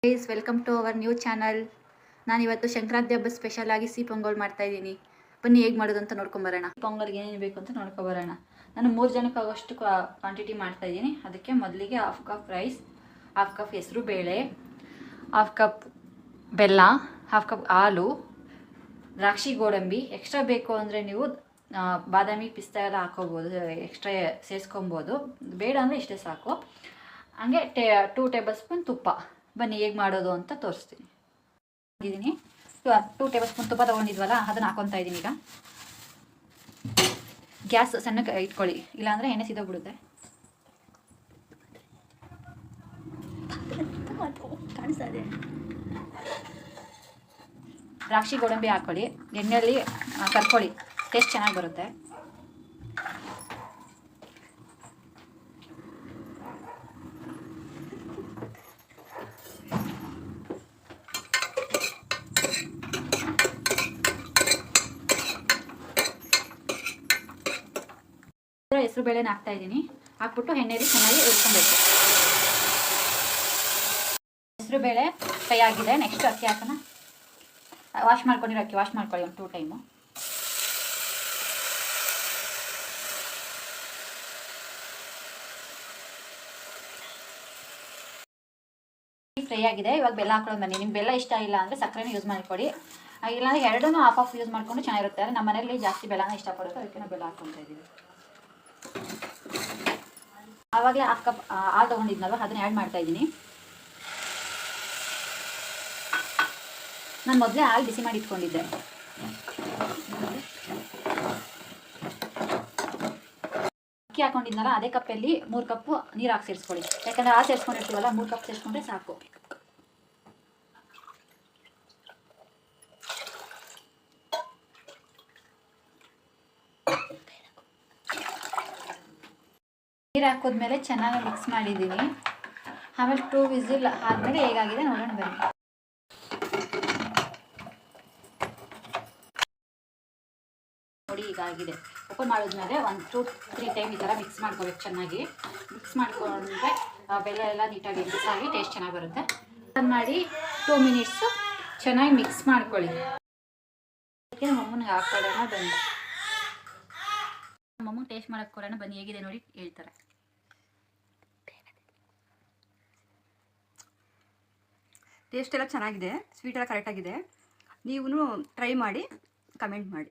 Guys, welcome to our new channel. ನಾನಿವತ್ತು ಸಂಕ್ರಾಂತಿ ಹಬ್ಬ special ಆಗಿ ಸಿಹಿ ಪೊಂಗಲ್ ಮಾಡ್ತಾ ಇದ್ದೀನಿ. ಬನ್ನಿ ಹೇಗೆ ಮಾಡೋದು ಅಂತ ನೋಡ್ಕೊಂಬರೋಣ. ಪೊಂಗಲ್ಗೆ ಏನೇನು ಬೇಕು ಅಂತ ನೋಡ್ಕೊಬರೋಣ. ನಾನು 3 ಜನಕ್ಕೆ ಆಗೋಷ್ಟು ಕ್ವಾಂಟಿಟಿ ಮಾಡ್ತಾ ಇದ್ದೀನಿ. ಅದಕ್ಕೆ ಮೊದಲಿಗೆ half cup rice, half cup ಹೆಸರು ಬೇಳೆ, ಹಾಫ್ ಕಪ್ ಬೆಲ್ಲ, ಹಾಫ್ ಕಪ್ ಹಾಲು, ದ್ರಾಕ್ಷಿ ಗೋಡಂಬಿ. ಎಕ್ಸ್ಟ್ರಾ ಬೇಕು ಅಂದರೆ ನೀವು ಬಾದಾಮಿ ಪಿಸ್ತಾ ಎಲ್ಲ ಹಾಕೋಬೋದು, ಎಕ್ಸ್ಟ್ರಾ ಸೇರಿಸ್ಕೊಬೋದು. ಬೇಡ ಅಂದರೆ ಇಷ್ಟೇ ಸಾಕು. ಹಾಗೆ 2 ಟೇಬಲ್ ಸ್ಪೂನ್ ತುಪ್ಪ. ಬನ್ನಿ ಹೇಗೆ ಮಾಡೋದು ಅಂತ ತೋರಿಸ್ತೀನಿ. 2 ಟೇಬಲ್ ಸ್ಪೂನ್ ತುಪ್ಪ ತೊಗೊಂಡಿದ್ವಲ್ಲ, ಅದನ್ನು ಹಾಕೊತಾ ಇದ್ದೀನಿ. ಈಗ ಗ್ಯಾಸ್ ಸಣ್ಣಕ್ಕೆ ಇಟ್ಕೊಳ್ಳಿ, ಇಲ್ಲಾಂದರೆ ಎಣ್ಣೆ ಸಿದೋಗ್ಬಿಡುತ್ತೆ. ಕಾಣಿಸ್ತಾ ಇದೆ. ದ್ರಾಕ್ಷಿ ಗೋಡಂಬಿ ಹಾಕ್ಕೊಳ್ಳಿ, ಎಣ್ಣೆಯಲ್ಲಿ ಕರ್ಕೊಳ್ಳಿ, ಟೇಸ್ಟ್ ಚೆನ್ನಾಗಿ ಬರುತ್ತೆ. ಹೆಸರು ಬೇಳೆನ ಹಾಕ್ತಾ ಇದ್ದೀನಿ. ಹಾಕ್ಬಿಟ್ಟು ಎಣ್ಣೆಯಲ್ಲಿ ಚೆನ್ನಾಗಿ ಹುರ್ಕೊಬೇಕು. ಹೆಸರು ಬೇಳೆ ಫ್ರೈ ಆಗಿದೆ. ನೆಕ್ಸ್ಟ್ ಅಕ್ಕಿ ಹಾಕೋಣ. ವಾಶ್ ಮಾಡ್ಕೊಂಡಿರೋ ಅಕ್ಕಿ ವಾಶ್ ಮಾಡ್ಕೊಳ್ಳಿ ಒಂದು 2 ಟೈಮು. ಫ್ರೈ ಆಗಿದೆ. ಇವಾಗ ಬೆಲ್ಲ ಹಾಕೊಳ್ಳೋದು ಬನ್ನಿ. ನಿಮ್ಗೆ ಬೆಲ್ಲ ಇಷ್ಟ ಇಲ್ಲ ಅಂದರೆ ಸಕ್ಕರೆನೂ ಯೂಸ್ ಮಾಡಿಕೊಡಿ, ಇಲ್ಲಾಂದರೆ ಎರಡನ್ನೂ ಹಾಫ್ ಯೂಸ್ ಮಾಡಿಕೊಂಡು ಚೆನ್ನಾಗಿರುತ್ತೆ. ಆದರೆ ನಮ್ಮ ಮನೆಯಲ್ಲಿ ಜಾಸ್ತಿ ಬೆಲ್ಲನ ಇಷ್ಟಪಡುತ್ತೆ, ಅದಕ್ಕೆ ನಾವು ಬೆಲ್ಲ ಹಾಕ್ಕೊತಾ ಇದ್ದೀವಿ. ಆವಾಗಲೇ ಹಾಫ್ ಕಪ್ ಹಾಲು ತೊಗೊಂಡಿದ್ನಲ್ವ, ಅದನ್ನು ಆ್ಯಡ್ ಮಾಡ್ತಾ ಇದ್ದೀನಿ. ನಾನು ಮೊದಲೇ ಹಾಲು ಬಿಸಿ ಮಾಡಿ ಇಟ್ಕೊಂಡಿದ್ದೆ. ಅಕ್ಕಿ ಹಾಕೊಂಡಿದ್ನಲ್ಲ, ಅದೇ ಕಪ್ಪಲ್ಲಿ 3 ಕಪ್ಪು ನೀರು ಹಾಕಿ ಸೇರಿಸ್ಕೊಳ್ಳಿ. ಯಾಕಂದರೆ ಹಾಲು ಸೇರಿಸ್ಕೊಂಡಿರ್ತೀವಲ್ಲ, 3 ಕಪ್ ಸೇರಿಸ್ಕೊಂಡ್ರೆ ಸಾಕು. ನೀರು ಹಾಕೋದ್ಮೇಲೆ ಚೆನ್ನಾಗಿ ಮಿಕ್ಸ್ ಮಾಡಿದ್ದೀನಿ. ಆಮೇಲೆ 2 ವಿಸಿಲ್ ಆದಮೇಲೆ ಹೇಗಾಗಿದೆ ನೋಡೋಣ ಬನ್ನಿ. ನೋಡಿ ಹೀಗಾಗಿದೆ. ಓಪನ್ ಮಾಡಿದ್ಮೇಲೆ 1, 2, 3 ಟೈಮ್ ಈ ಥರ ಮಿಕ್ಸ್ ಮಾಡ್ಕೋಬೇಕು. ಚೆನ್ನಾಗಿ ಮಿಕ್ಸ್ ಮಾಡ್ಕೊಂಡ್ರೆ ಬೆಲ್ಲ ಎಲ್ಲ ನೀಟಾಗಿ ಮಿಕ್ಸ್ ಆಗಿ ಟೇಸ್ಟ್ ಚೆನ್ನಾಗಿ ಬರುತ್ತೆ. ಓಪನ್ ಮಾಡಿ 2 ಮಿನಿಟ್ಸು ಚೆನ್ನಾಗಿ ಮಿಕ್ಸ್ ಮಾಡ್ಕೊಳ್ಳಿ. ಅದಕ್ಕೆ ನಮ್ಮ ಅಮ್ಮನಿಗೆ ಹಾಕೊಳ್ಳೋಣ ಬನ್ನಿ. ನಮ್ಮ ಅಮ್ಮಂಗೆ ಟೇಸ್ಟ್ ಮಾಡೋಕ್ಕೆ ಕೊಡೋಣ ಬನ್ನಿ, ಹೇಗಿದೆ ನೋಡಿ ಹೇಳ್ತಾರೆ. ಟೇಸ್ಟ್ ಎಲ್ಲ ಚೆನ್ನಾಗಿದೆ, ಸ್ವೀಟ್ ಎಲ್ಲ ಕರೆಕ್ಟಾಗಿದೆ. ನೀವು ಟ್ರೈ ಮಾಡಿ ಕಮೆಂಟ್ ಮಾಡಿ.